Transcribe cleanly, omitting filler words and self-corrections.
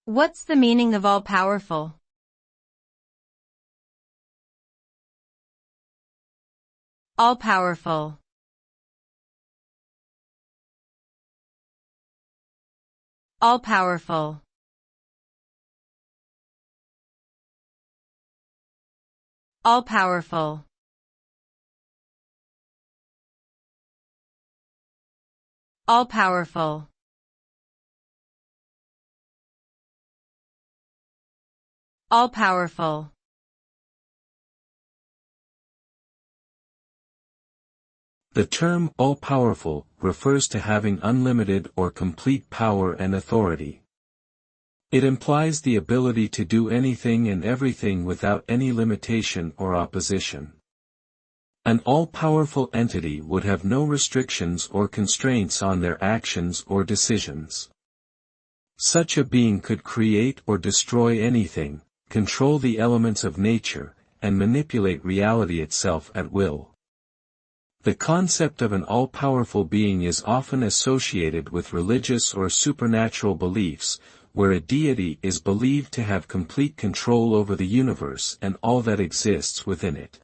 What's the meaning of all-powerful? All-powerful. All-powerful. All-powerful. All-powerful. All-powerful. The term all-powerful refers to having unlimited or complete power and authority. It implies the ability to do anything and everything without any limitation or opposition. An all-powerful entity would have no restrictions or constraints on their actions or decisions. Such a being could create or destroy anything, control the elements of nature, and manipulate reality itself at will. The concept of an all-powerful being is often associated with religious or supernatural beliefs, where a deity is believed to have complete control over the universe and all that exists within it.